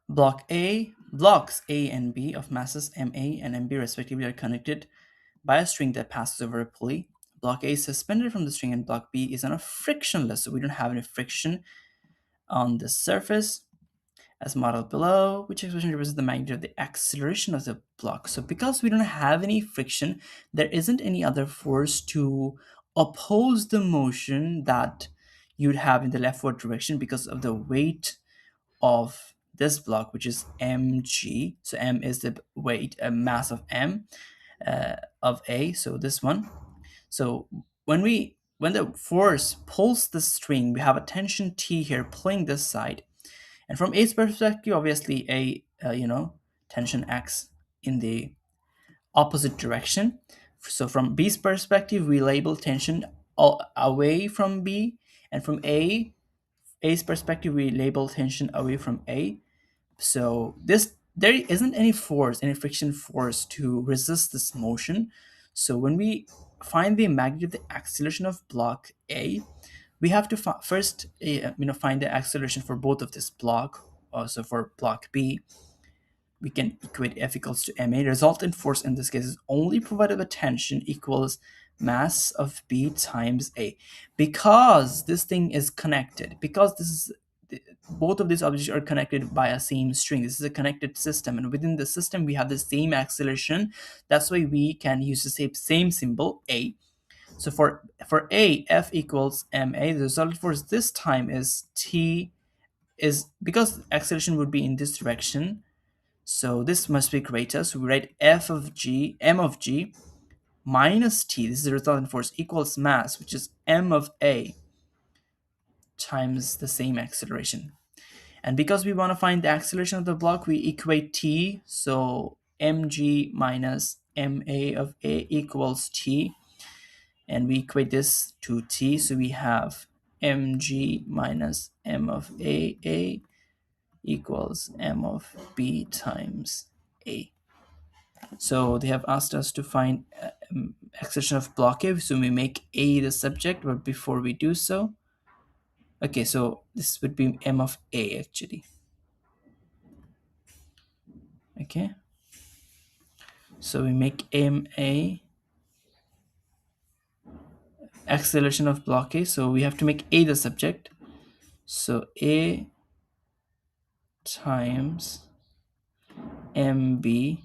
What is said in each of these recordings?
Blocks A and B of masses MA and MB respectively are connected by a string that passes over a pulley. Block A is suspended from the string and block B is on a frictionless, so we don't have any friction on the surface as modeled below, which expression represents the magnitude of the acceleration of the block. So because we don't have any friction, there isn't any other force to oppose the motion that you'd have in the leftward direction because of the weight of this block, which is mg. So m is the weight, mass of m, of A, so this one. So when the force pulls the string, we have a tension T here pulling this side, and from A's perspective, obviously a tension X in the opposite direction. So from B's perspective, we label tension away from B, and from A's perspective, we label tension away from A. So this there isn't any force, any friction force to resist this motion. So when we find the magnitude of the acceleration of block A, we have to first find the acceleration for both of this block. Also for block B, we can equate F equals to ma. Resultant force in this case is only provided by tension equals mass of B times A. Because this thing is connected, because this is both of these objects are connected by a same string. This is a connected system, and within the system we have the same acceleration. That's why we can use the same symbol A. So for A, F equals ma. The resultant force this time is T, is because acceleration would be in this direction. So this must be greater. So we write F of G, M of G minus T. This is the resultant force equals mass, which is M of A times the same acceleration. And because we want to find the acceleration of the block, we equate T. So mg minus ma of A equals T. And we equate this to T. So we have mg minus m of A equals m of B times A. So they have asked us to find acceleration of block A. So we make A the subject, but before we do so, okay, so this would be m of A actually. Okay, so we make ma acceleration of block A. So we have to make A the subject. So A times mb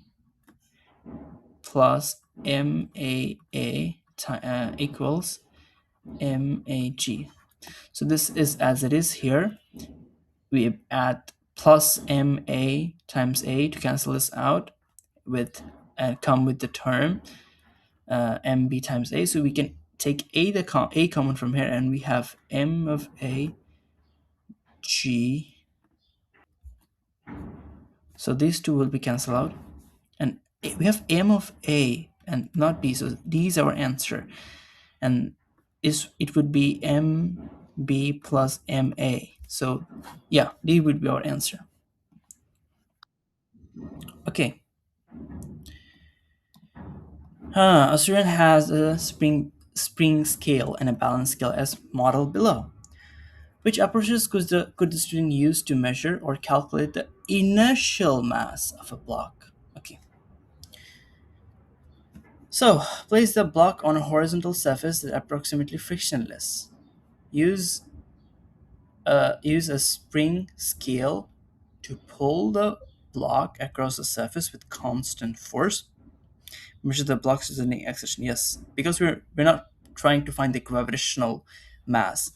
plus maa equals mag. So this is as it is here. We add plus ma times a to cancel this out with and come with the term mb times a. So we can take a common from here, and we have m of a g. So these two will be cancelled out, and we have m of a and not b. So d is our answer, and it would be mb plus ma. So yeah, d would be our answer. Okay. A student has a spring scale and a balance scale as modeled below. Which approaches could the student use to measure or calculate the inertial mass of a block? Okay. So place the block on a horizontal surface that is approximately frictionless. Use use a spring scale to pull the block across the surface with constant force. Measure the block's resisting acceleration. Yes, because we're not trying to find the gravitational mass.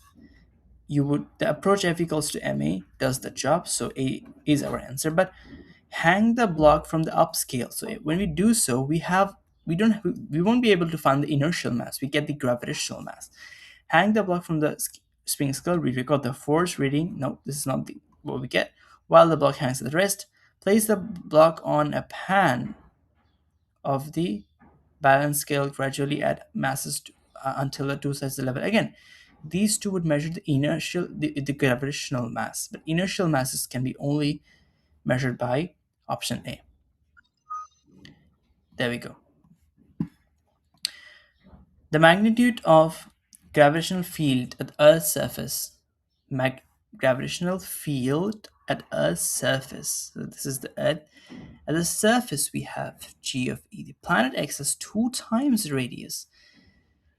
The approach F equals to ma does the job, so A is our answer. But hang the block from the upscale. So when we do so, we won't be able to find the inertial mass. We get the gravitational mass. Hang the block from the spring scale. We record the force reading. No, this is not what we get. While the block hangs at rest, place the block on a pan of the balance scale. Gradually add masses until the two sides of the level. Again, these two would measure the gravitational mass, but inertial masses can be only measured by option A. There we go. The magnitude of gravitational field at Earth's surface, gravitational field at a surface. So this is the Earth. At the surface, we have g of e. The planet X has 2 times the radius.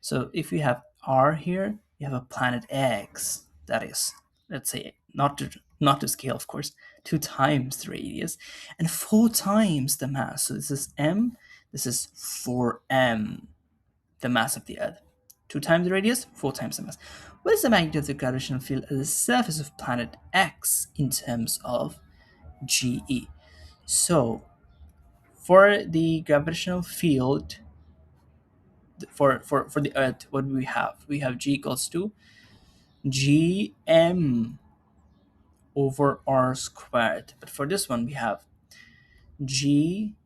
So if we have r here, you have a planet X. That is, let's say, not to scale, of course, 2 times the radius and 4 times the mass. So this is m. This is 4m, the mass of the Earth. 2 times the radius, 4 times the mass. What is the magnitude of the gravitational field at the surface of planet X in terms of GE? So, for the gravitational field for the Earth, what do we have? We have G equals to Gm over r squared. But for this one, we have G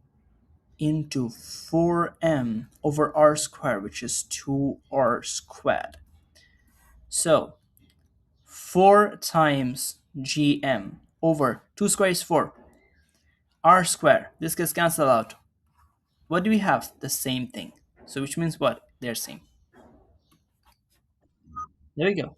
into 4m over r squared, which is 2r squared. So 4 times gm over 2 squared is 4, r squared. This gets cancelled out. What do we have? The same thing. So which means what? They're same. There we go.